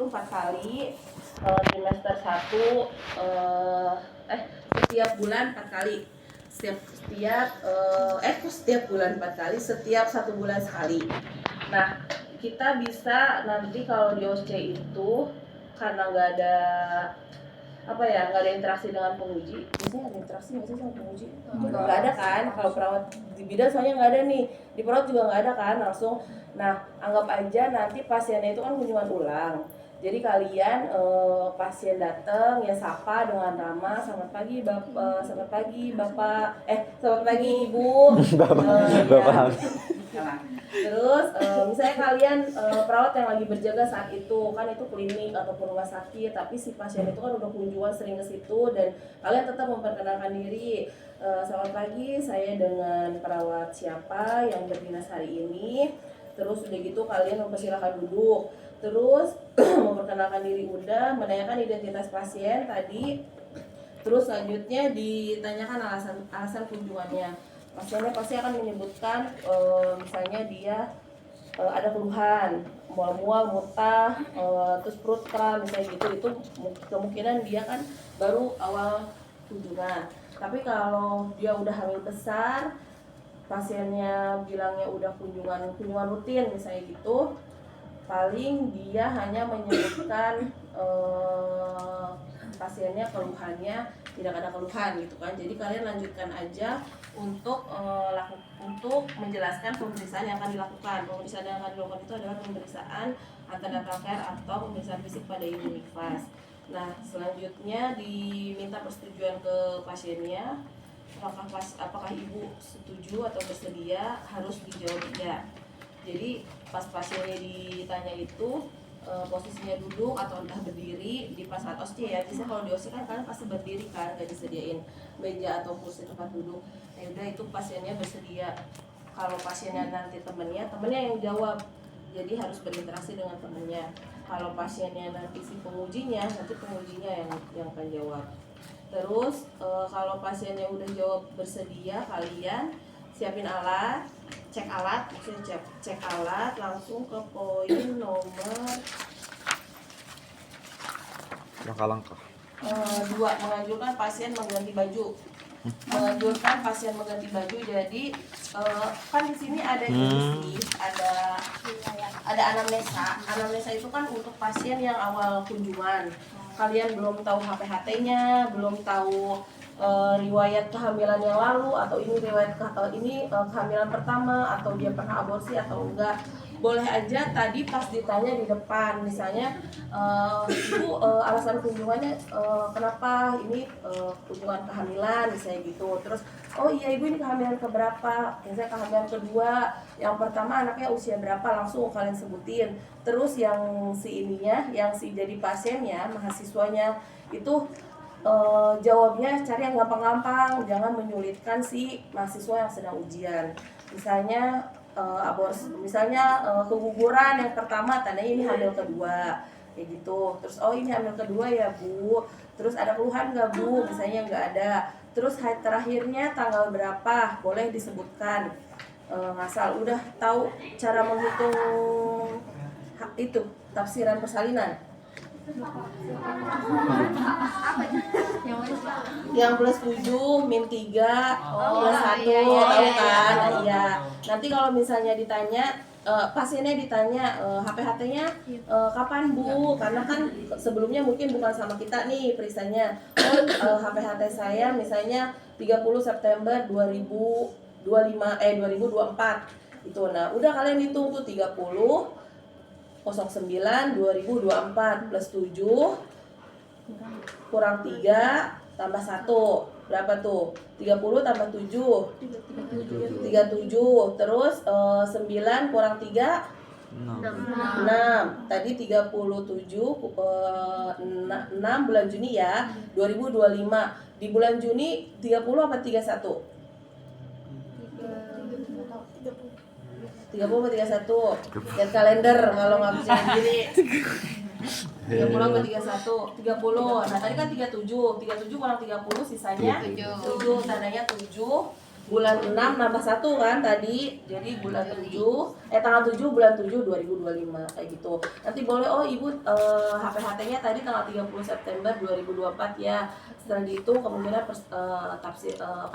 itu 4 kali, trimester 1 setiap bulan 4 kali. Setiap bulan 4 kali, setiap 1 bulan sekali. Nah, kita bisa nanti kalau di OSC itu karena nggak ada interaksi dengan penguji. Biasanya ada interaksi nggak sih sama penguji? Nggak ada kan? Kalau perawat di bidan soalnya nggak ada nih, di perawat juga nggak ada kan langsung. Nah, anggap aja nanti pasiennya itu kan kunjungan ulang. Jadi kalian pasien datang ya sapa dengan ramah, selamat pagi bapak, selamat pagi bapak, selamat pagi ibu. Bapak. Terus misalnya kalian perawat yang lagi berjaga saat itu kan itu klinik ataupun rumah sakit, tapi si pasien itu kan udah kunjungan sering ke situ dan kalian tetap memperkenalkan diri. Selamat pagi, saya dengan perawat siapa yang berdinas hari ini. Terus udah gitu kalian mempersilahkan duduk. Terus memperkenalkan diri udah, menanyakan identitas pasien tadi. Terus selanjutnya ditanyakan alasan kunjungannya. Pasiennya pasti akan menyebutkan misalnya dia ada keluhan, mual-mual, muntah, terus perut kram misalnya gitu. Itu kemungkinan dia kan baru awal kunjungan. Tapi kalau dia udah hamil besar, pasiennya bilangnya udah kunjungan rutin misalnya gitu, paling dia hanya menyebutkan pasiennya keluhannya tidak ada keluhan gitu kan. Jadi kalian lanjutkan aja untuk menjelaskan pemeriksaan yang akan dilakukan. Pemeriksaan yang akan dilakukan itu adalah pemeriksaan antenatal care atau pemeriksaan fisik pada ibu nifas. Nah, selanjutnya diminta persetujuan ke pasiennya. Apakah ibu setuju atau bersedia, harus dijawab iya. Jadi pas pasiennya ditanya itu posisinya duduk atau entah berdiri di pas saat OSCE ya. Biasanya kalau di OSCE kan kalian pasti berdiri kan, gak disediain meja atau kursi tempat duduk. Ya udah itu pasiennya bersedia. Kalau pasiennya nanti temennya yang jawab. Jadi harus berinteraksi dengan temennya. Kalau pasiennya nanti si pengujinya, nanti pengujinya yang akan jawab. Terus kalau pasiennya udah jawab bersedia, kalian siapin alat, cek alat langsung ke poin nomor Langkah-langkah 2, menganjurkan pasien mengganti baju. Jadi kan di sini ada ini sih, ada anamnesa itu kan untuk pasien yang awal kunjungan. Kalian belum tahu HPHT-nya, belum tahu riwayat kehamilan yang lalu, atau ini kehamilan pertama, atau dia pernah aborsi atau enggak. Boleh aja tadi pas ditanya di depan, misalnya ibu alasan kunjungannya kenapa ini kunjungan kehamilan misalnya gitu. Terus oh iya ibu ini kehamilan keberapa, misalnya kehamilan kedua, yang pertama anaknya usia berapa, langsung kalian sebutin. Terus yang si jadi pasiennya, mahasiswanya itu jawabnya cari yang gampang-gampang, jangan menyulitkan si mahasiswa yang sedang ujian. Misalnya keguguran yang pertama, tandanya ini hamil kedua kayak gitu. Terus oh ini hamil kedua ya bu, terus ada keluhan nggak bu, misalnya nggak ada. Terus hari terakhirnya tanggal berapa, boleh disebutkan. Ngasal udah tahu cara menghitung itu tafsiran persalinan. Yang plus 7, min 3, plus 1, tahu kan? Iya. Nanti kalau misalnya ditanya, pasiennya ditanya HPHT-nya kapan bu? Karena kan sebelumnya mungkin bukan sama kita nih periksanya. HPHT saya misalnya 30 September 2024 itu. Nah, udah kalian hitung tuh 30 09 2024 plus 7 kurang 3 tambah 1 berapa tuh? 30 tambah 7 37. Terus 9 kurang 3 6. Tadi 37 6 bulan Juni ya 2025. Di bulan Juni 30 apa 31? 30 atau 31? Lihat kalender kalau nggak bisa sendiri. 30 atau 31? 30. Nah tadi kan 37 kurang 30 sisanya 7, tandanya 7. bulan 6 nambah 1 kan tadi, jadi bulan 7 tanggal 7 bulan 7 2025 kayak gitu. Nanti boleh ibu HPHT-nya tadi tanggal 30 September 2024 ya. Setelah itu kemungkinan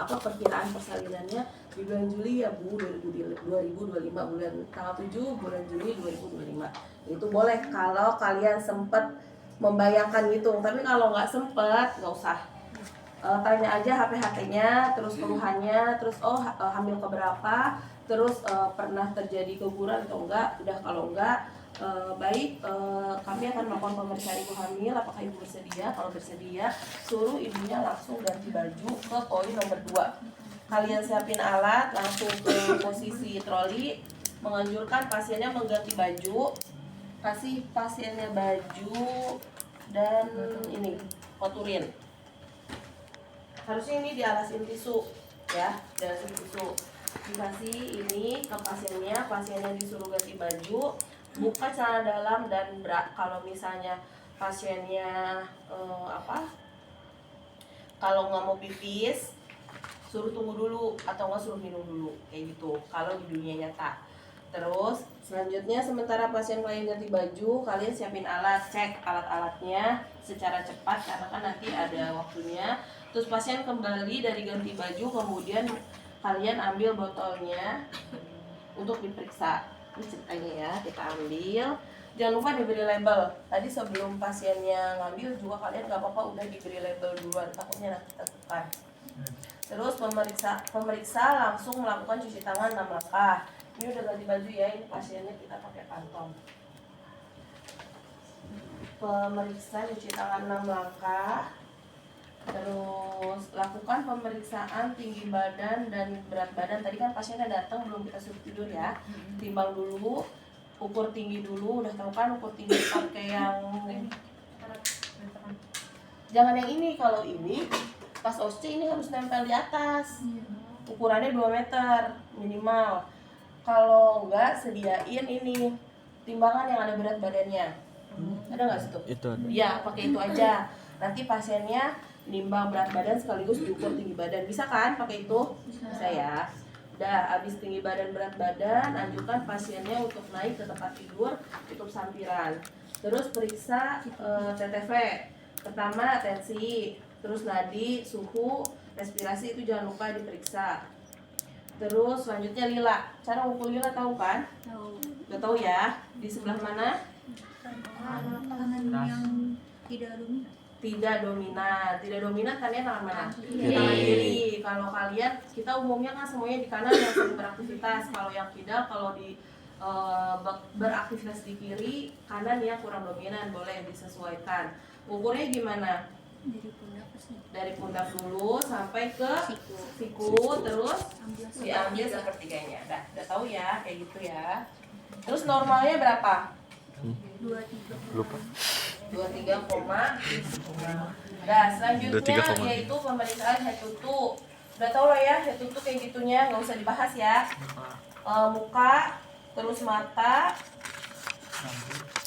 perkiraan persalinannya di bulan Juli ya Bu 2025 bulan tanggal 7 bulan Juli 2025. Itu boleh kalau kalian sempat membayangkan gitu. Tapi kalau nggak sempat nggak usah. Tanya aja HPHT-nya, terus keluhannya, terus hamil keberapa, terus pernah terjadi keguguran atau enggak. Udah kalau enggak, baik kami akan melakukan pemeriksaan ibu hamil. Apakah ibu bersedia? Kalau bersedia, suruh ibunya langsung ganti baju ke poin nomor 2. Kalian siapin alat, langsung ke posisi troli, menganjurkan pasiennya mengganti baju, kasih pasiennya baju dan ini koturin. Harusnya ini dialasin tisu ya, dialasin tisu. Dikasih ini ke pasiennya disuruh ganti baju, buka celana dalam dan bra. Kalau misalnya pasiennya kalau nggak mau pipis, suruh tunggu dulu atau nggak suruh minum dulu kayak gitu. Kalau di dunia nyata. Terus selanjutnya sementara pasien kalian ganti baju, kalian siapin alat, cek alat-alatnya secara cepat karena kan nanti ada waktunya. Terus pasien kembali dari ganti baju, kemudian kalian ambil botolnya untuk diperiksa. Ini ceritanya ya, kita ambil. Jangan lupa diberi label. Tadi sebelum pasiennya ngambil juga kalian nggak apa-apa udah diberi label duluan, takutnya nanti tertukar. Terus pemeriksa langsung melakukan cuci tangan 6 langkah. Ini udah ganti baju ya, ini pasiennya kita pakai kantong. Pemeriksa cuci tangan 6 langkah. Terus lakukan pemeriksaan tinggi badan dan berat badan. Tadi kan pasiennya datang belum kita suruh tidur ya. Timbang dulu, ukur tinggi dulu. Udah tahu kan ukur tinggi pakai yang jangan yang ini. Kalau ini pas OSCE ini harus nempel di atas. Ukurannya 2 meter minimal. Kalau enggak sediain ini timbangan yang ada berat badannya. Ada nggak situ? Itu ada. Ya pakai itu aja. Nanti pasiennya nimbang berat badan sekaligus diukur tinggi badan. Bisa kan pakai itu? Bisa ya. Udah habis tinggi badan berat badan, anjurkan pasiennya untuk naik ke tempat tidur, tutup sampiran. Terus periksa TTV. Pertama tensi, terus nadi, suhu, respirasi itu jangan lupa diperiksa. Terus selanjutnya lila. Cara ukur lila tahu kan? Tahu. Udah tahu ya. Di sebelah mana? Tangan yang tidak dominan. Tidak dominan kalian tangan mana? Kiri. Tangan kiri. Kalau kalian, kita umumnya kan semuanya di kanan yang sering beraktivitas. Kalau yang kidal, kalau di beraktivitas di kiri, kanan yang kurang dominan, boleh disesuaikan. Ukurnya gimana? Dari pundak ke sini. Dari pundak dulu sampai ke siku, terus diambil sepertiganya. Udah tahu ya, kayak gitu ya. Terus normalnya berapa? 23. Lupa. 23, nah selanjutnya 23, yaitu pemeriksaan head to toe. Udah tau lah ya head to toe kayak gitunya, nggak usah dibahas ya. Muka, terus mata,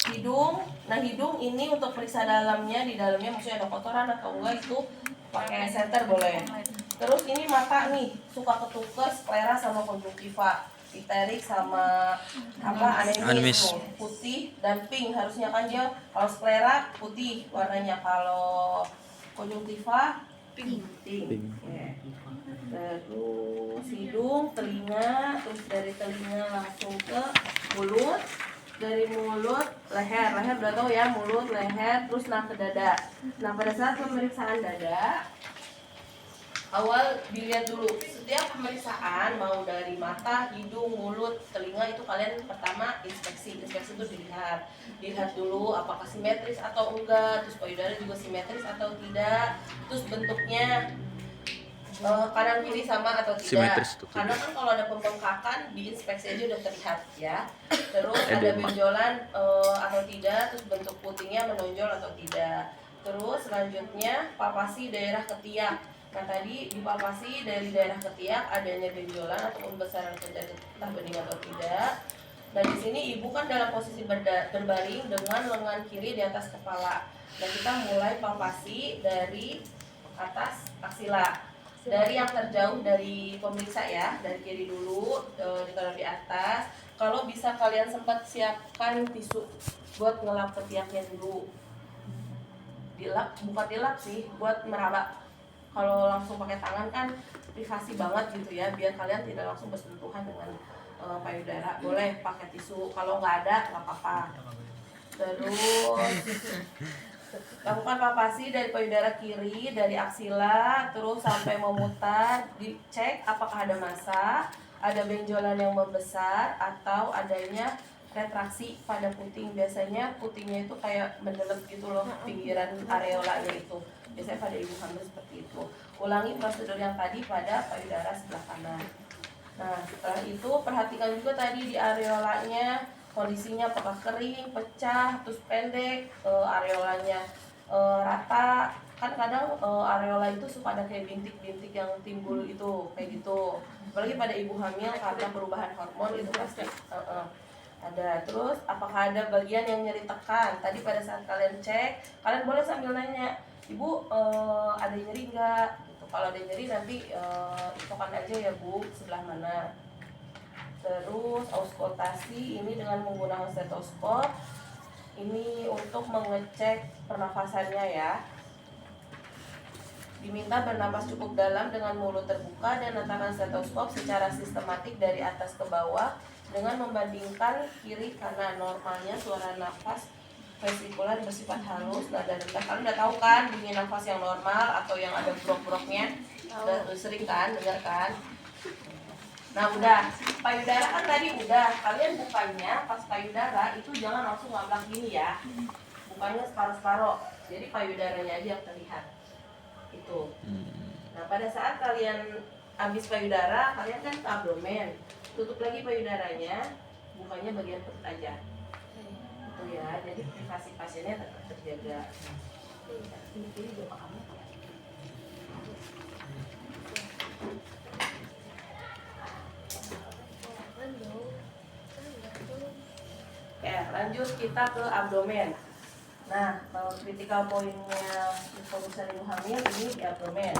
hidung. Nah hidung ini untuk periksa dalamnya, di dalamnya maksudnya ada kotoran atau enggak itu pakai senter boleh. Terus ini mata nih, suka ketukes, sklera sama konjungtiva, iterik sama anemis, putih dan pink harusnya kan dia. Kalau sklera putih warnanya, kalau konjungtiva pink. Okay. Terus hidung, telinga, terus dari telinga langsung ke mulut, dari mulut leher udah tahu ya, mulut, leher, terus ke dada. Nah pada saat pemeriksaan dada, awal dilihat dulu setiap pemeriksaan, mau dari mata, hidung, mulut, telinga, itu kalian pertama inspeksi itu dilihat dulu apakah simetris atau enggak, terus payudara juga simetris atau tidak, terus bentuknya kanan kiri sama atau tidak. Simetris tuh. Karena kan kalau ada pembengkakan di inspeksi aja udah terlihat ya. Terus ada benjolan atau tidak, terus bentuk putingnya menonjol atau tidak. Terus selanjutnya palpasi daerah ketiak. Nah tadi dipalpasi dari daerah ketiak adanya benjolan atau pembesaran entah bening atau tidak. Dan di sini ibu kan dalam posisi berbaring dengan lengan kiri di atas kepala. Dan kita mulai palpasi dari atas aksila. dari yang terjauh dari pemeriksa ya, dari kiri dulu, ditaruh di atas. Kalau bisa kalian sempat siapkan tisu buat ngelap ketiaknya dulu. Dilap, bukan dilap sih, buat meraba. Kalau langsung pakai tangan kan privasi banget gitu ya, biar kalian tidak langsung bersentuhan dengan payudara. Boleh pakai tisu, kalau nggak ada nggak apa-apa. Terus lakukan palpasi dari payudara kiri, dari aksila, terus sampai memutar. Dicek apakah ada massa, ada benjolan yang membesar, atau adanya retraksi pada puting. Biasanya putingnya itu kayak mendelep gitu loh, pinggiran areolanya itu. Biasanya pada ibu hamil seperti itu. Ulangi prosedur yang tadi pada payudara sebelah kanan. Nah, setelah itu perhatikan juga tadi di areolanya, kondisinya apakah kering, pecah, terus pendek, areolanya rata. Kan kadang areola itu suka ada kayak bintik-bintik yang timbul itu, kayak gitu. Apalagi pada ibu hamil karena perubahan hormon itu pasti ada. Terus apakah ada bagian yang nyeri tekan? Tadi pada saat kalian cek, kalian boleh sambil nanya, ibu ada nyeri nggak? Gitu. Kalau ada nyeri nanti itokan aja ya bu, sebelah mana. Terus auskultasi ini dengan menggunakan stetoskop. Ini untuk mengecek pernafasannya ya. Diminta bernapas cukup dalam dengan mulut terbuka dan letakkan stetoskop secara sistematik dari atas ke bawah dengan membandingkan kiri kanan. Normalnya suara nafas vesikular bersifat halus, nada rendah. Kalian udah tahu kan bunyi nafas yang normal atau yang ada brok-broknya? Udah sering kan dengar kan? Nah udah, payudara kan tadi udah. Kalian bukanya pas payudara itu jangan langsung ngablak gini ya. Bukanya separuh-separuh. Jadi payudaranya aja yang terlihat. Itu. Nah pada saat kalian habis payudara, kalian kan ke abdomen. Tutup lagi payudaranya, bukanya bagian perut aja. Itu ya, jadi privasi pasiennya tetap terjaga. Ini juga kamu ya. Ya, lanjut kita ke abdomen. Nah, critical pointnya pemeriksaan ibu hamil ini di abdomen.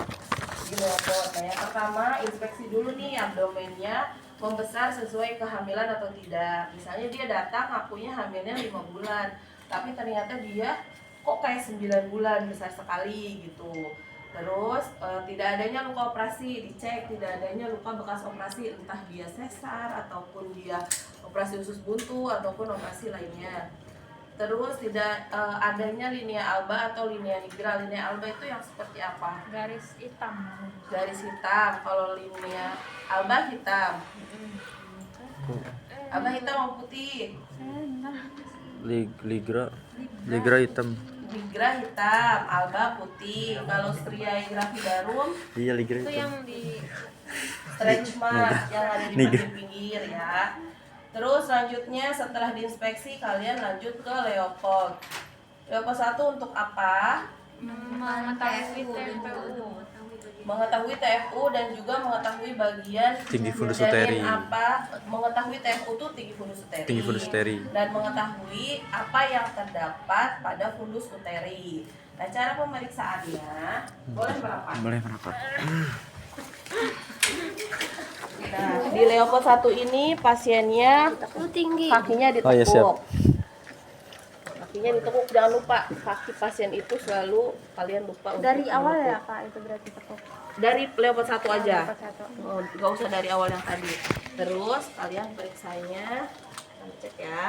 Di leopard. Nah, yang pertama inspeksi dulu nih abdomennya membesar sesuai kehamilan atau tidak. Misalnya dia datang ngakunya hamilnya 5 bulan, tapi ternyata dia kok kayak 9 bulan besar sekali gitu. Terus tidak adanya luka operasi, dicek tidak adanya luka bekas operasi, entah dia sesar ataupun dia operasi usus buntu ataupun operasi lainnya. Terus tidak adanya linea alba atau linea nigra. Linea alba itu yang seperti apa? Garis hitam. Garis hitam. Kalau linea alba hitam. Alba hitam atau putih? Ligra hitam. Ligra hitam, alba putih. Kalau striae gravidarum Iya, ligra Itu hitam. yang di stretch mark yang ada di bagian pinggir ya. Terus selanjutnya setelah diinspeksi kalian lanjut ke Leopold. Leopold 1 untuk apa? mengetahui TPU. Mengetahui TFU dan juga mengetahui bagian Tinggi fundus janin uteri. apa, mengetahui TFU itu tinggi fundus uteri. Dan mengetahui apa yang terdapat pada fundus uteri. Nah, cara pemeriksaannya boleh merapat. Boleh merapat. Nah, di Leopold 1 ini pasiennya tinggi. kakinya ditekuk. Oh, ya, siap. Kakinya ditekuk, jangan lupa kaki pasien itu selalu kalian lupa Dari untuk awal menekuk. ya Kak, itu berarti tekuk. Dari Leopold 1 aja. Leopold 1. Oh, gak usah dari awal yang tadi. Terus kalian periksanya, kalian cek ya,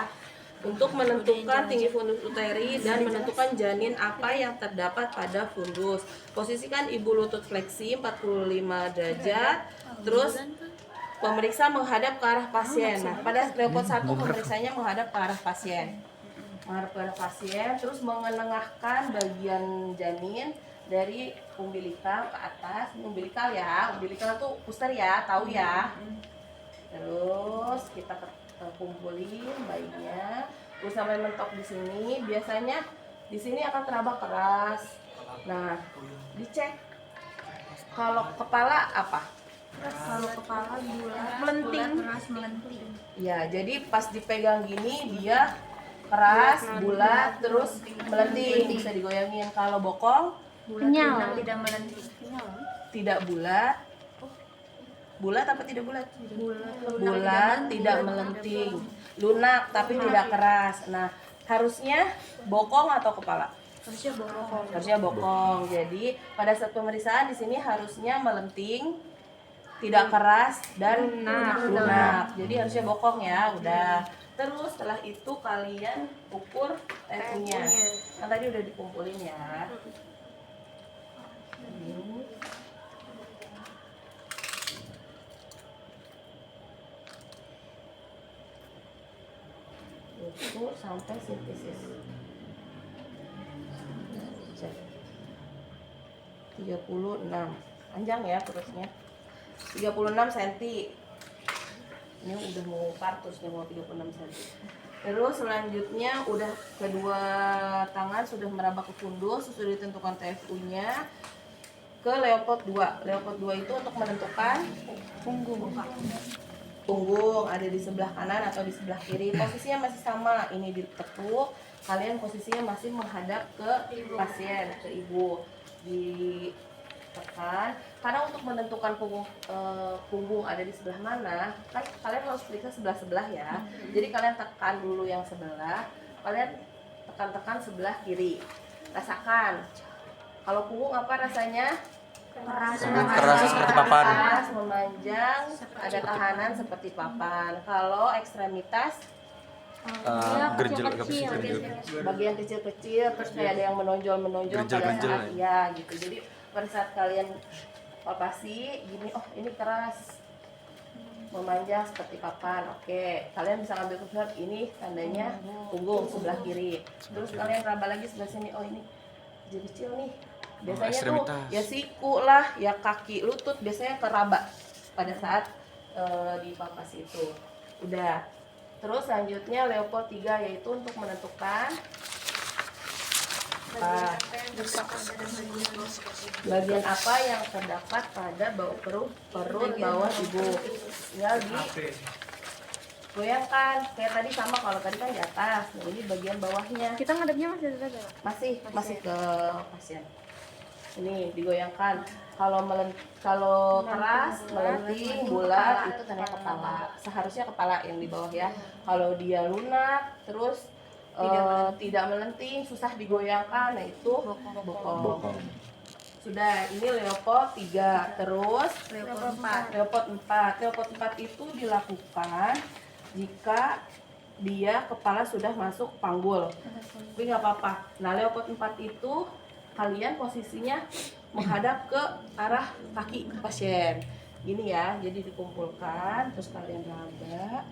untuk menentukan tinggi fundus uteri dan menentukan janin apa yang terdapat pada fundus. Posisikan ibu lutut fleksi 45 derajat. Terus pemeriksa menghadap ke arah pasien. Nah, pada Leopold 1 pemeriksanya menghadap ke arah pasien. Menghadap ke arah pasien, terus mengenengahkan bagian janin dari umbilikal ke atas. Ini umbilikal ya, umbilikal tuh puster ya, tahu ya. Terus kita kumpulin bayinya, terus sampai mentok di sini. Biasanya di sini akan teraba keras. Nah, dicek. Kalau kepala apa? Kalau kepala bulat, melenting. Keras melenting. Ya, jadi pas dipegang gini dia keras, bulat, terus melenting, bisa digoyangin. Kalau bokong, Kenyal, tidak melenting. tidak bulat. Bulat apa tidak bulat? Bulat. Tidak melenting. Lunak tapi tidak keras. Nah, harusnya bokong atau kepala? Harusnya bokong. Harusnya bokong. Jadi pada saat pemeriksaan di sini harusnya melenting, tidak keras dan lunak. Jadi harusnya bokong ya. Udah. Terus setelah itu kalian ukur TFU-nya. Kan tadi udah dikumpulin ya. Ini. Ukur sampai sintesis. Cek. 36. Panjang ya perutnya. 36 cm. Ini udah mau partus nih, mau 36 cm. Terus selanjutnya udah kedua tangan sudah meraba ke fundus, sudah ditentukan TFU-nya ke Leopold 2. Leopold 2 itu untuk menentukan punggung. Punggung ada di sebelah kanan atau di sebelah kiri. Posisinya masih sama, ini ditekuk. Kalian posisinya masih menghadap ke pasien, ke ibu. Ditekan. Karena untuk menentukan punggung ada di sebelah mana, kan kalian harus periksa sebelah-sebelah ya. Jadi kalian tekan dulu yang sebelah, kalian tekan-tekan sebelah kiri. Rasakan. Kalau punggung apa rasanya? Keras. Keras seperti papan. Keras, memanjang, ada tahanan seperti papan. Kalau ekstremitas Gerjel, bagian kecil-kecil, terus kayak ada yang menonjol pada saat ya gitu. Jadi pada saat kalian palpasi gini, oh ini keras, memanjang seperti papan. Oke, kalian bisa ambil keluar, ini tandanya punggung sebelah kiri. Terus kalian raba lagi sebelah sini, oh ini kecil-kecil nih. Biasanya tuh ya siku lah, ya kaki, lutut biasanya keraba pada saat di palpasi itu. Udah. Terus selanjutnya Leopold 3 yaitu untuk menentukan bagian apa yang terdapat pada perut bawah ibu. Tinggal digoyangkan kayak tadi, sama kalau tadi kan di atas. Nah, ini bagian bawahnya. Kita ngadepnya masih ada gak? Masih ke pasien. Ini digoyangkan. Kalau keras, melenting, bulat itu tandanya kepala. Seharusnya kepala yang di bawah ya. Kalau dia lunak, terus tidak melenting, susah digoyangkan, nah itu bokong. Sudah, ini Leopold 3. Terus Leopold 4. Leopold 4 itu dilakukan jika dia kepala sudah masuk panggul. Tapi nggak apa-apa. Nah, Leopold 4 itu kalian posisinya menghadap ke arah kaki pasien. Gini ya, jadi dikumpulkan, terus kalian raba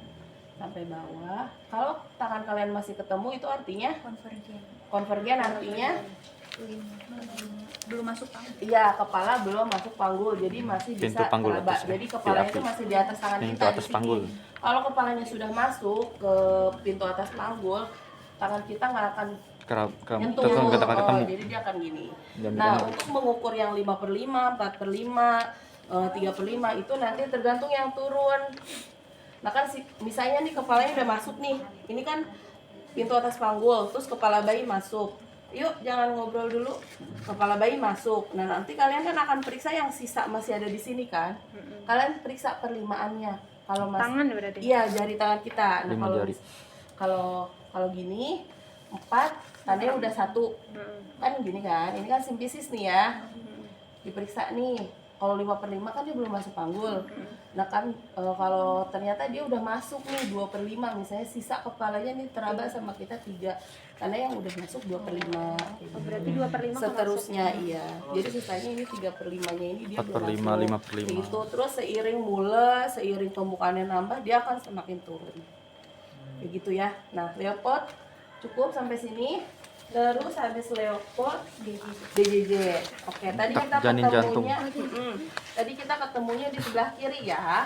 sampai bawah. Kalau tangan kalian masih ketemu itu artinya konvergen artinya belum masuk panggul. Iya, kepala belum masuk panggul, jadi masih bisa teraba. Jadi kepalanya itu masih di atas tangan kita di sini. Kalau kepalanya sudah masuk ke pintu atas panggul, tangan kita nggak akan nyentuh, jadi dia akan gini. Nah, untuk mengukur yang 5/5, 4/5, 3/5 itu nanti tergantung yang turun. Nah kan misalnya nih kepalanya udah masuk nih, ini kan pintu atas panggul, terus kepala bayi masuk. Yuk jangan ngobrol dulu, kepala bayi masuk. Nah nanti kalian kan akan periksa yang sisa masih ada di sini kan. Kalian periksa perlimaannya. Kalau tangan berarti? Iya, jari tangan kita. Nah kalau gini 4, tandanya udah 1 kan gini kan. Ini kan simpisis nih ya. Diperiksa nih. Kalau 5/5 kan dia belum masuk panggul. Nah kan kalau ternyata dia udah masuk nih 2/5, misalnya sisa kepalanya nih teraba sama kita 3, karena yang udah masuk 2/5. Berarti 2/5 seterusnya iya. Jadi sisanya ini 3/5-nya ini dia 4/5, 5/5. Itu terus seiring mulai, seiring pembukaannya nambah, dia akan semakin turun. Begitu ya. Nah, Leopold cukup sampai sini. Terus habis Leopold DJJ. Oke, tadi kita ketemunya tadi kita ketemunya di sebelah kiri ya.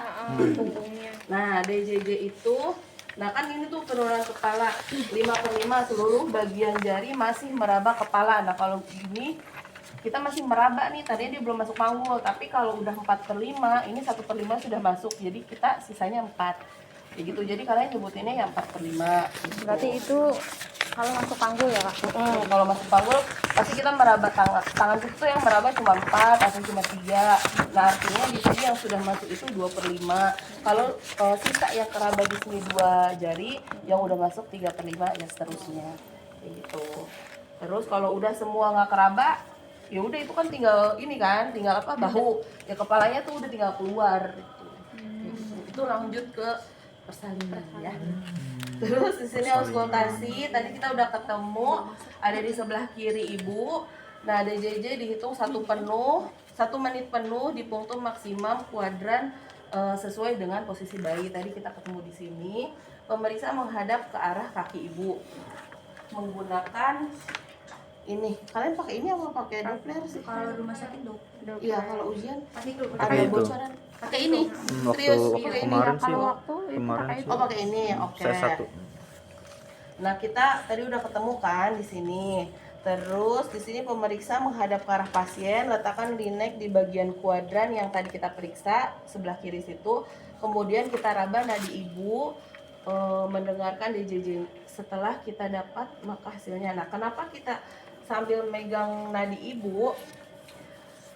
Nah, DJJ itu kan ini tuh penurunan kepala 5/5, seluruh bagian jari masih meraba kepala. Nah, kalau gini kita masih meraba nih, tadinya dia belum masuk panggul, tapi kalau udah 4/5, ini 1/5 sudah masuk. Jadi kita sisanya 4. Ya gitu. Jadi kalian nyebutinnya yang 4/5 gitu. Berarti itu kalau masuk panggul ya Kak? Kalau masuk panggul pasti kita meraba tangan kita tuh yang meraba cuma 4 atau cuma 3. Nah artinya di sini yang sudah masuk itu 2/5. Kalau sisa yang keraba di sini 2 jari, yang udah masuk 3/5 ya seterusnya kayak gitu. Terus kalau udah semua nggak keraba, ya udah itu kan tinggal ini kan, tinggal apa, bahu ya, kepalanya tuh udah tinggal keluar gitu. Itu lanjut ke persalinan ya. Terus di sini auskultasi, tadi kita udah ketemu, ada di sebelah kiri ibu. Nah DJJ dihitung 1 menit penuh di punktum maksimum kuadran sesuai dengan posisi bayi. Tadi kita ketemu di sini. Pemeriksa menghadap ke arah kaki ibu menggunakan ini. Kalian pakai ini apa pakai Doppler sih? Kalau rumah sakit dok. Iya, kalau ujian Pakai ada itu. bocoran. Pakai ini. Waktu Serius, waktu pakai ini. kemarin sih, waktu kemarin sih Oh, pakai ini. Oke. saya 1. Nah, kita tadi udah ketemu kan di sini. Terus di sini pemeriksa menghadap ke arah pasien, letakkan linek di bagian kuadran yang tadi kita periksa sebelah kiri situ. Kemudian kita raba nadi ibu, mendengarkan DJJ. Setelah kita dapat maka hasilnya. Nah, kenapa kita sambil megang nadi ibu?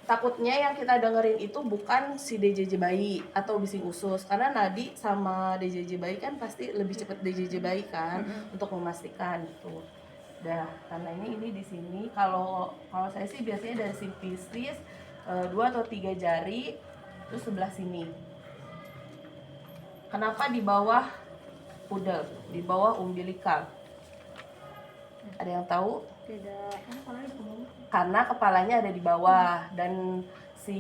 Takutnya yang kita dengerin itu bukan si DJJ bayi atau bising usus, karena nadi sama DJJ bayi kan pasti lebih cepat DJJ bayi kan, untuk memastikan gitu. Dah, karena ini di sini kalau saya sih biasanya dari simpistis 2 atau 3 jari terus sebelah sini. Kenapa di bawah pudel, di bawah umbilikal? Ada yang tahu? Tidak. Karena kepalanya ada di bawah dan si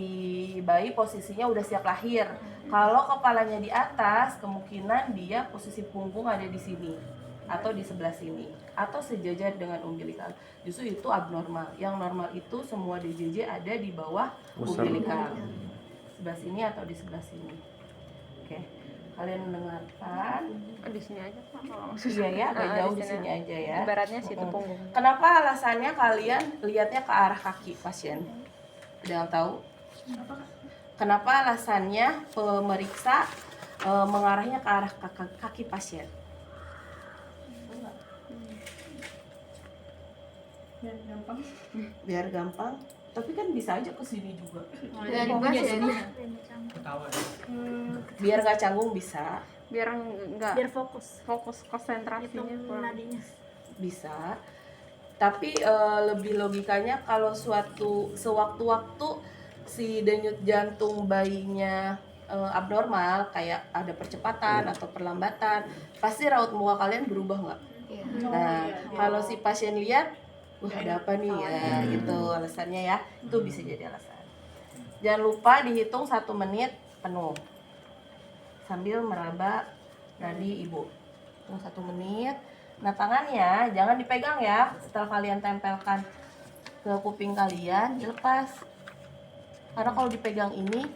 bayi posisinya udah siap lahir. Kalau kepalanya di atas, kemungkinan dia posisi punggung ada di sini atau di sebelah sini atau sejajar dengan umbilikal. Justru itu abnormal. Yang normal itu semua DJJ ada di bawah umbilikal. Sebelah sini atau di sebelah sini. Oke. Kalian mendengarkan? Di sini aja Pak kalau Iya ya, agak jauh di sini aja ya. Ibaratnya situ punggung. Kenapa alasannya kalian lihatnya ke arah kaki pasien? Ada yang tahu? Kenapa alasannya pemeriksa mengarahnya ke arah kaki pasien? Biar gampang. Tapi kan bisa aja ke sini juga. Dari pasien. Biar nggak canggung bisa. Biar enggak Biar fokus konsentrasinya kurang. nadinya. Bisa. Tapi lebih logikanya kalau sewaktu-waktu si denyut jantung bayinya abnormal, kayak ada percepatan atau perlambatan, pasti raut muka kalian berubah nggak? Nah, kalau si pasien lihat, wah ada apa nih ya, gitu alasannya ya, itu bisa jadi alasan. Jangan lupa dihitung 1 menit penuh sambil meraba nadi ibu. Hitung 1 menit. Nah tangannya jangan dipegang ya, setelah kalian tempelkan ke kuping kalian dilepas, karena kalau dipegang ini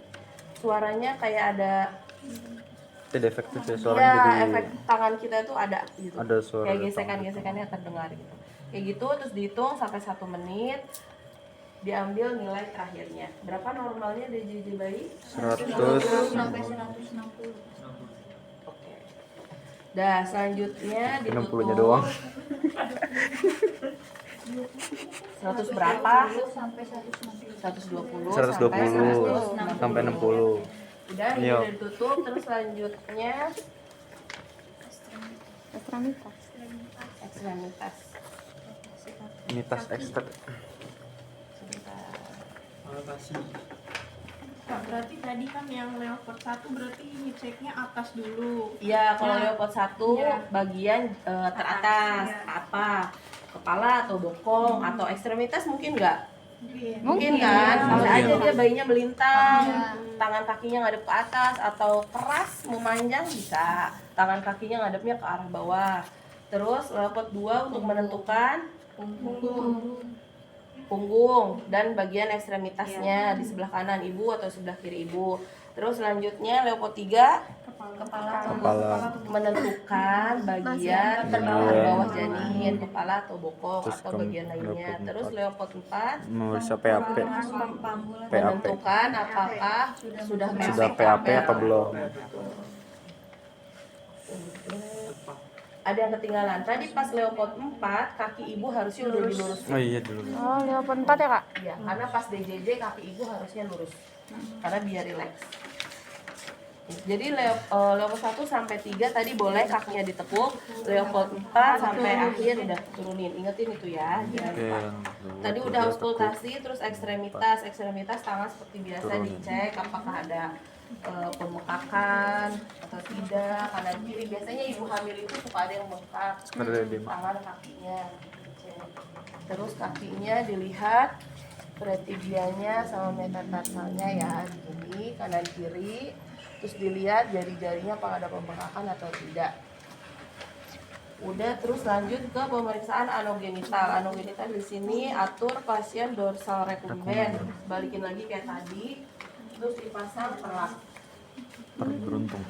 suaranya kayak ada Tidak efektif ya, ya, suaranya jadi efek tangan kita itu ada gitu, ada suara kayak gesekan-gesekannya terdengar gitu, kayak gitu. Terus dihitung sampai 1 menit, diambil nilai terakhirnya. Berapa normalnya DJJ bayi? 100. Sampai 160. Oke. Dah, selanjutnya 60-nya doang. 100 berapa? Sampai 160. 120 120 sampai 60. Udah, ini Iya. udah ditutup. Terus selanjutnya Ekstremitas. ekstremitas. Ini tas ekstra. Sebentar. Kak, berarti tadi kan yang leopard 1 berarti ngeceknya atas dulu. Iya, kalau Ya. leopard 1 Ya. bagian teratas, Ya. apa? Kepala atau bokong atau ekstremitas mungkin nggak? Mungkin. Mungkin kan? Bisa Mungkin. aja dia bayinya melintang, Iya. tangan kakinya ngadep ke atas atau keras memanjang bisa. Tangan kakinya ngadepnya ke arah bawah. Terus leopard 2 untuk menentukan punggung dan bagian ekstremitasnya di sebelah kanan ibu atau sebelah kiri ibu. Terus selanjutnya leopard 3 Kepala. menentukan bagian bawah janin, kepala atau bokong Terus atau bagian lainnya. leopard Terus 4. leopard 4 Memeriksa PAP. PAP. menentukan apakah sudah Sudah PAP apa belum? ada yang ketinggalan. Tadi pas Leopold 4 kaki ibu harusnya udah dilurusin. Oh iya dulu. Oh, Leopold 4 ya, Kak? Iya, karena pas DJJ kaki ibu harusnya lurus. Karena biar rileks. Jadi Leopold 1 sampai 3 tadi boleh kakinya ditekuk, Leopold 4 sampai akhir udah turunin. Ingetin itu ya, jangan lupa. Tadi udah auskultasi, terus ekstremitas tangan seperti biasa dicek apakah ada pembengkakan atau tidak, kanan kiri. Biasanya ibu hamil itu suka ada yang bengkak tangan kakinya dicek. Terus kakinya dilihat pretibianya sama metatarsalnya ya, begini kanan kiri. Terus dilihat jari-jarinya apakah ada pembengkakan atau tidak. Udah, terus lanjut ke pemeriksaan anogenital. Anogenital di sini atur pasien dorsal recumbens, balikin lagi kayak tadi. Terus dipasang perlak. Beruntung.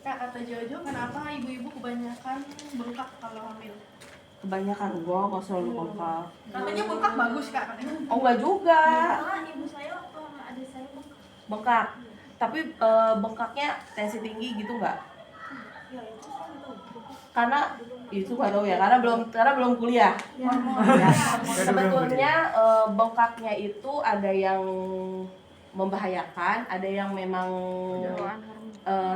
Kak, kata Jojo, kenapa ibu-ibu kebanyakan bengkak kalau hamil? Kebanyakan gua kok selalu bengkak. Katanya bengkak bagus, Kak, katanya. Oh enggak juga. Malah ibu saya waktu sama adik saya Bengkak. Tapi bengkaknya tensi tinggi gitu enggak? ya itu saya nggak tahu. Karena itu nggak tahu ya, karena belum kuliah. Ya. Sebetulnya bengkaknya itu ada yang membahayakan, ada yang memang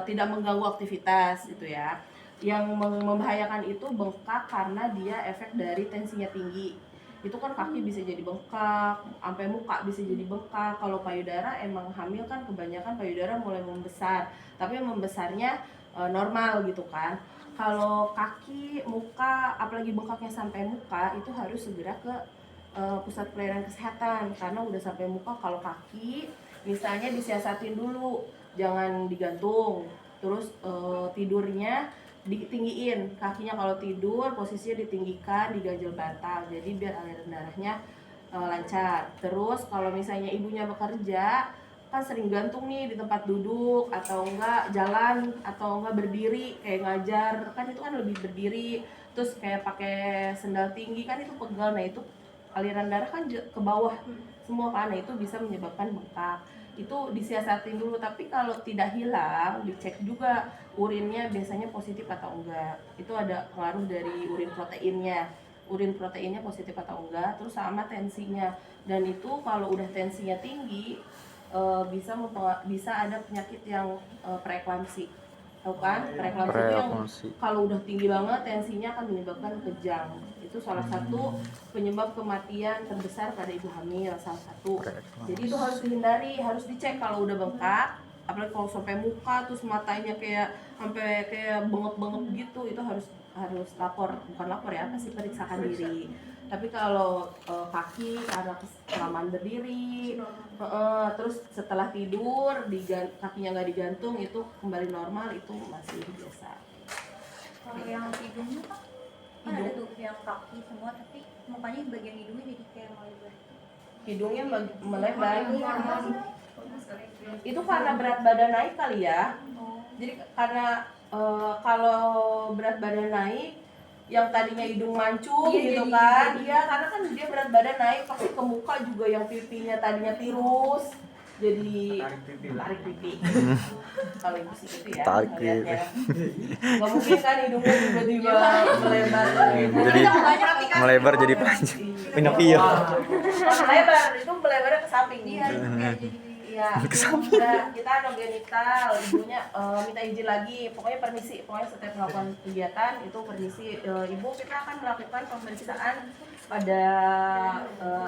tidak mengganggu aktivitas gitu ya. Yang membahayakan itu bengkak karena dia efek dari tensinya tinggi. Itu kan kaki bisa jadi bengkak, sampai muka bisa jadi bengkak. Kalau payudara emang hamil kan kebanyakan payudara mulai membesar, tapi membesarnya normal gitu kan. Kalau kaki, muka, apalagi bengkaknya sampai muka, itu harus segera ke pusat pelayanan kesehatan karena udah sampai muka. Kalau kaki misalnya disiasatin dulu, jangan digantung. Terus tidurnya ditinggiin, kakinya kalau tidur posisinya ditinggikan, diganjel bantal, jadi biar aliran darahnya lancar. Terus kalau misalnya ibunya bekerja kan sering gantung nih di tempat duduk atau enggak jalan atau enggak berdiri kayak ngajar, kan itu kan lebih berdiri, terus kayak pakai sendal tinggi kan itu pegal. Nah itu aliran darah kan ke bawah semua kan, nah itu bisa menyebabkan bengkak. Itu disiasatin dulu, tapi kalau tidak hilang dicek juga urinnya biasanya positif atau enggak. Itu ada pengaruh dari urin proteinnya positif atau enggak, terus sama tensinya. Dan itu kalau udah tensinya tinggi bisa ada penyakit yang preeklamsi. Tahu kan? Preeklamsi itu yang kalau udah tinggi banget tensinya akan menyebabkan kejang. Itu salah satu penyebab kematian terbesar pada ibu hamil, salah satu. Jadi itu harus dihindari, harus dicek kalau udah bengkak, apalagi kalau sampai muka terus matanya kayak sampai kayak bengep-bengep gitu, itu harus bukan lapor ya, pasti periksakan diri. Tapi kalau kaki karena kelamaan berdiri, terus setelah tidur kakinya nggak digantung, itu kembali normal, itu masih biasa. Kalau yang hidungnya Pak, kan ada tuh yang kaki semua tapi mukanya bagian hidungnya jadi kayak melebar. Hidungnya melebar. Itu karena berat badan naik kali ya. Jadi karena kalau berat badan naik, yang tadinya hidung mancung gitu kan, iya karena kan dia berat badan naik, pasti ke muka juga yang pipinya tadinya tirus jadi tarik pipi. Kalau ibu sih gitu ya, Tarik pipi. nggak mungkin kan hidungnya tiba-tiba melebar. Jadi melebar jadi panjang. Punya pio. Melebar itu melebarnya ke samping. Iya, Kesamping. kita anogenital, ibunya minta izin lagi, pokoknya permisi, pokoknya setiap melakukan kegiatan itu permisi. Ibu, kita akan melakukan pemeriksaan pada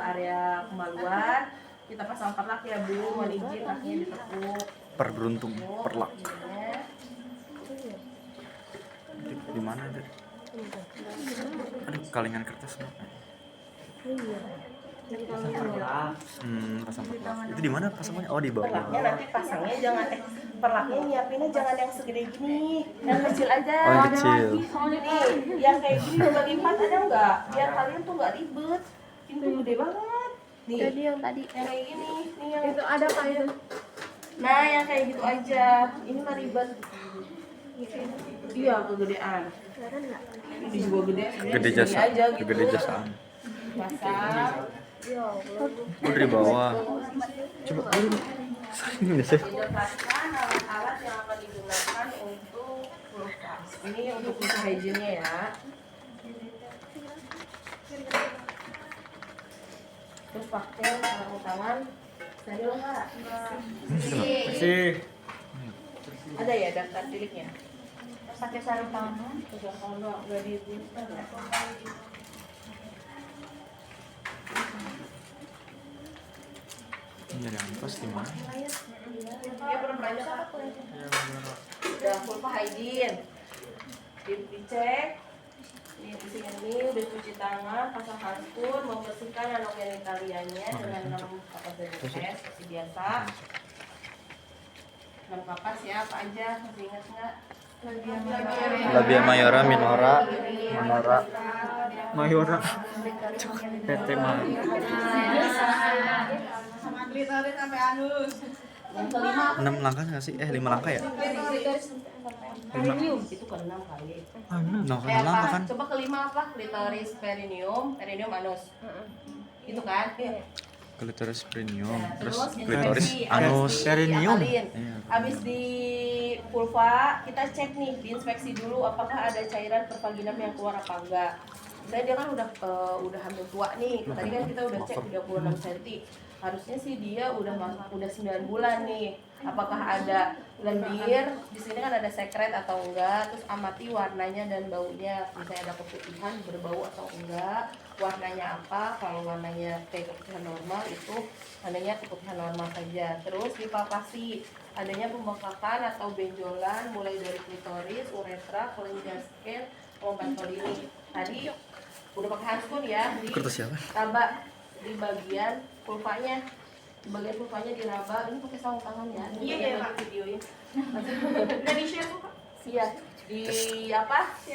area kemaluan, kita pasang perlak ya Bu, mohon izin kakinya ditekuk. Beruntung perlak. Di mana ada? Aduh, kalingan kertas semua. Pasang perlak. Itu di mana pasangnya? Oh, di bawah. Perlaknya nanti pasangnya perlaknya nyiapinnya jangan yang segede gini, yang kecil aja. Oh, yang kecil. Nih, yang kayak gini bagi 4 ada nggak? Biar kalian tuh nggak ribet. Ini tuh gede banget. Nih, yang tadi yang kayak gini, nih yang itu ada Pak itu. Nah, yang kayak gitu aja. Ini mah ribet. Iya, kegedean. Ini juga gede. Gede Segini jasa. aja gitu. Gede jasaan. Pasang. Oh, dari bawah. Coba ini sih. Dijelaskan alat-alat yang akan digunakan untuk Ini untuk usaha hygiene-nya ya. Terus pakai sarung tangan steril nggak? Bersih. Ada ya daftar tiliknya? Pakai sarung tangan. Udah kalau nggak di booster ya? Nyari ampas di mana? Dia belum banyak apa? Udah full hygiene. Dicek. Nih di sini udah cuci tangan, pasang handscoon, membersihkan anak genitalianya dengan 6 kapas DBS seperti biasa. 6 kapas ya, apa aja? Masih ingat nggak? Labia mayora, minora, minora, mayora. PT mah. Klitoris sampai anus. Yang kelima 6 langkah nggak sih? 5 langkah ya? perineum itu ke-6 kali. Nah, kan langkah kan? Coba kelima apa? Klitoris, perineum, anus. Itu kan? Klitoris perineum, Nah, terus infeksi, klitoris, habis anus, diakalin. Iya. Habis di vulva kita cek nih, diinspeksi dulu apakah ada cairan pervaginam yang keluar apa enggak. Misalnya dia kan udah hampir tua nih. Tadi kan kita udah cek 36 cm. Harusnya sih dia udah 9 bulan nih. Apakah ada lendir? Di sini kan ada sekret atau enggak? Terus amati warnanya dan baunya. Misalnya ada keputihan berbau atau enggak? Warnanya apa? Kalau warnanya kayak keputihan normal itu tandanya keputihan normal saja. Terus dipapasi adanya pembengkakan atau benjolan mulai dari klitoris, uretra, kelenjar skin, lompat ini. Tadi udah pakai handscoon ya, diraba di bagian vulvanya. Di bagian vulvanya diraba, ini pakai sarung tangan ya. Iya, Ini Pak. videoin. Udah di-share kok, Kak? Iya,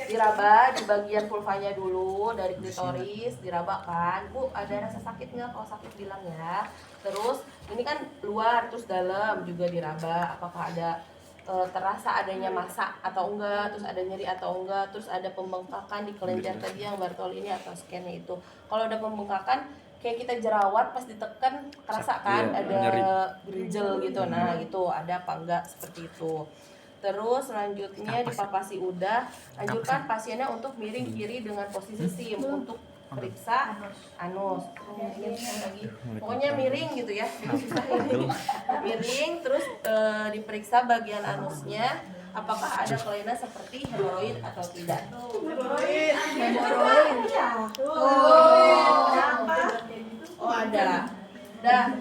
diraba di bagian vulvanya dulu dari klitoris, diraba kan. Bu, ada rasa sakit nggak? Kalau sakit bilang ya. Terus ini kan luar, terus dalam juga diraba. Apakah ada terasa adanya masa atau enggak, terus ada nyeri atau enggak, terus ada pembengkakan di kelenjar tadi yang Bartolini atau scan-nya itu. Kalau ada pembengkakan kayak kita jerawat pas ditekan kerasa kan Iya, ada nyeri. grijel gitu. Nah, gitu ada apa enggak seperti itu. Terus selanjutnya dipapasi udah, anjurkan pasiennya untuk miring kiri dengan posisi sim untuk periksa anus. Lagi. Pokoknya miring gitu ya. Susah ini. Miring terus diperiksa bagian anusnya apakah ada kelainan seperti hemoroid atau tidak. Hemoroid. Oh, ada.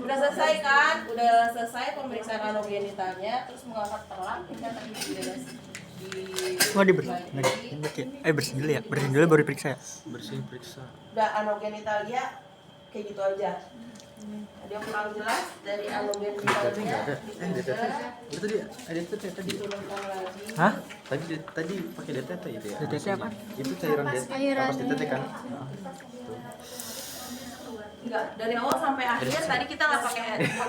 Udah selesai kan? Udah selesai pemeriksaan anogenitalnya, terus mengangkat perlang kita tadi Bersihin dulu ya, bersihin dulu baru diperiksa ya. Bersihin periksa. Udah anogenitalia kayak gitu aja. Ada yang kurang jelas dari anogenitalia? Itu dia, ada itu tadi. Diturunkan lagi. Hah? Tadi pakai DTT itu ya? DTT apa? Itu cairan kapas DTT kan? Enggak, dari awal sampai akhir tadi kita nggak pakai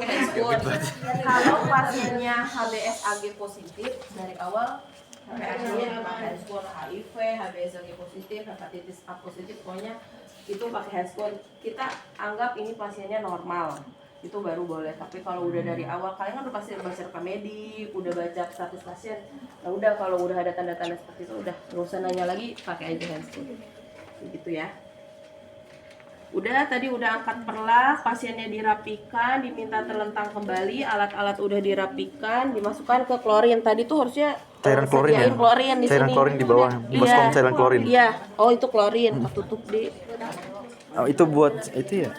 handscoon. Kalau pasiennya HBsAg positif dari awal sampai akhirnya pakai handscoon. HIV, HBsAg positif, hepatitis A positif, pokoknya itu pakai handscoon. Kita anggap ini pasiennya normal, itu baru boleh. Tapi kalau udah dari awal, kalian kan udah pasti baca rekam medik, udah baca status pasien. Nah udah kalau udah ada tanda-tanda seperti itu udah nggak usah nanya lagi, pakai aja handscoon. Gitu ya. Udah tadi udah angkat perlah, pasiennya dirapikan, diminta terlentang kembali, alat-alat udah dirapikan, dimasukkan ke klorin. Tadi tuh harusnya Cairan klorin ya? klorin di Cairan sini. klorin di bawah, baskom cairan klorin. Iya. Oh, itu klorin, ketutup di. Oh, itu buat itu ya?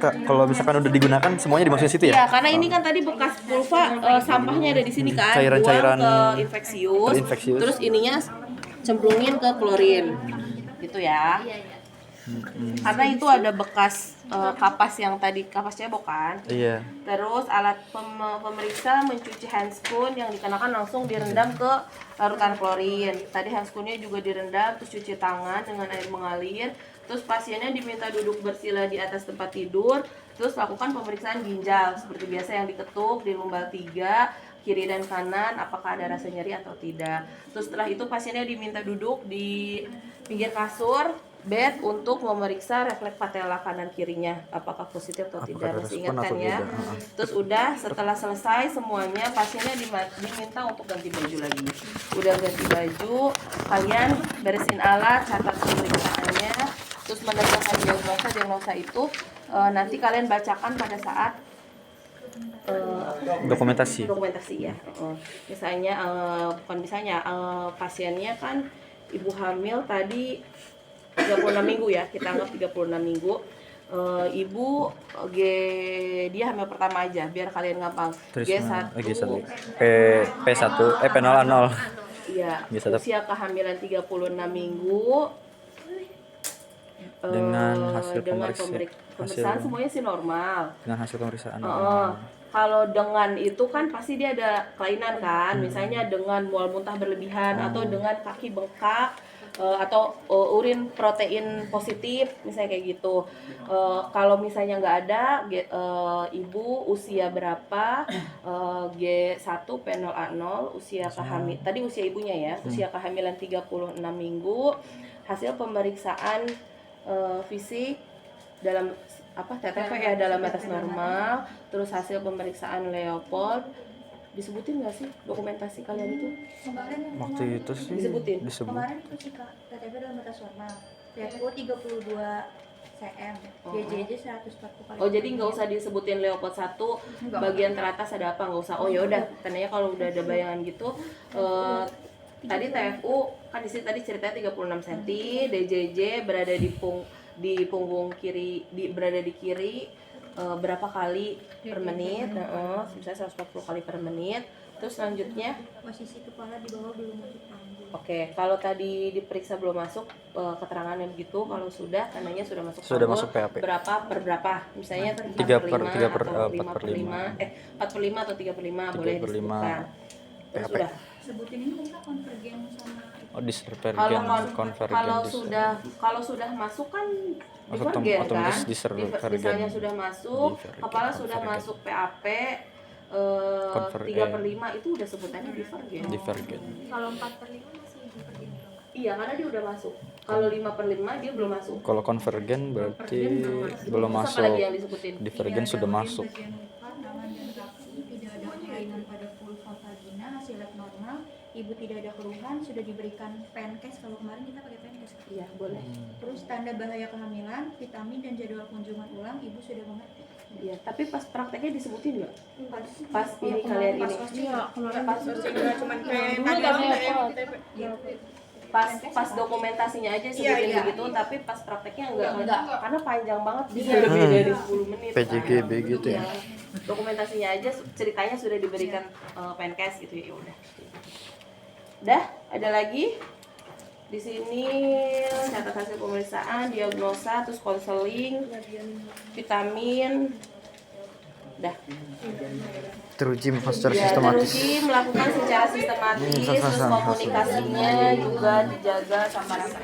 Kalau misalkan udah digunakan semuanya dimasukin situ ya? Iya, karena ini kan tadi bekas pulva sampahnya ada di sini kan. Cairan-cairan buang ke infeksius. Terus ininya cemplungin ke klorin. Gitu ya. Karena itu ada bekas kapas yang tadi kapas cebok kan. Iya. Terus alat pemeriksa mencuci handscoon yang dikenakan langsung direndam ke larutan klorin. Tadi handscoonnya juga direndam, terus cuci tangan dengan air mengalir. Terus pasiennya diminta duduk bersila di atas tempat tidur. Terus lakukan pemeriksaan ginjal seperti biasa yang diketuk di lumbal 3 kiri dan kanan apakah ada rasa nyeri atau tidak. Terus setelah itu pasiennya diminta duduk di pinggir kasur bed untuk memeriksa refleks patella kanan kirinya apakah positif atau Apakah tidak, ada masih respon ingat kan atau ya. tidak? Terus udah setelah selesai semuanya pasiennya diminta untuk ganti baju lagi. Udah ganti baju, kalian beresin alat, catat pemeriksaannya, terus menentukan diagnosa itu nanti kalian bacakan pada saat Dokumentasi. ya. Misalnya bukan misalnya pasiennya kan ibu hamil tadi 36 minggu ya, kita anggap 36 minggu. Ibu dia hamil pertama aja biar kalian gampang. G1 P1 P00. iya, G1. usia kehamilan 36 minggu. Dengan hasil dengan pemeriksaan semuanya sih normal. Dengan hasil pemeriksaan. Kalau dengan itu kan pasti dia ada kelainan kan, misalnya dengan mual muntah berlebihan atau dengan kaki bengkak atau urin protein positif misalnya kayak gitu. Kalau misalnya nggak ada, ibu usia berapa, G1 P0A0 usia kehamilan, tadi usia ibunya ya, usia kehamilan 36 minggu, hasil pemeriksaan fisik dalam TTP ya dalam batas normal, terus hasil pemeriksaan Leopold. Disebutin nggak sih dokumentasi kalian itu? Kemarin yang Waktu itu sih Disebutin. kemarin itu sih Kak, KTP dalam batas normal. PFU 32 cm, JJJ 140 kali. Oh jadi nggak usah disebutin Leopold 1 bagian teratas ada apa, nggak usah. Oh ya udah, tandanya kalau udah ada bayangan gitu. Tadi TFU kan di sini tadi ceritanya 36 cm, DJJ berada di punggung kiri, berada di kiri berapa kali per menit, misalnya 140 kali per menit. Terus selanjutnya Posisi kepala di bawah belum masuk panggung. Oke, kalau tadi diperiksa belum masuk keterangannya begitu, kalau sudah tandanya sudah masuk Sudah panggul, masuk PAP. berapa per berapa, misalnya 3 per 4 3 per atau 4 per 5. 4 per 5 atau 3 per 5 boleh 3 per 5 disebutkan. Terus PAP. sudah. Sebutin ini kan konvergen sama Disvergen, Kalau sudah masuk kan Masuk divergen kan, otomatis disvergen. misalnya sudah masuk, Divergen, kepala sudah konvergen. masuk PAP 3 per 5 itu udah sebutannya divergen. Kalau 4 per 5 masih divergen. Iya, karena dia udah masuk. Kalau 5 per 5 dia belum masuk. Kalau konvergen berarti belum Terus masuk. apa lagi yang disebutin? Divergen sudah masuk. bagian muka, tangan dan kaki, tidak ada kelainan pada vulva vagina, hasil lab normal, ibu tidak ada keluhan, sudah diberikan penkes. Kalau kemarin kita pakai penkes. Iya, boleh. Terus tanda bahaya kehamilan, vitamin dan jadwal kunjungan ulang, ibu sudah mengerti. Iya, tapi pas prakteknya disebutin nggak? Pas Pas ini kalian ini. Pas pas dokumentasinya aja sebutin begitu, tapi pas prakteknya enggak karena panjang banget bisa lebih dari 10 menit. PJGB gitu ya. Iya. Dokumentasinya aja ceritanya sudah diberikan penkes gitu ya udah. Udah, ada lagi? Di sini catat hasil pemeriksaan, diagnosa, terus konseling, vitamin. Udah. Teruji secara Ya, sistematis. teruji melakukan secara sistematis, terus komunikasinya juga dijaga sama rasa.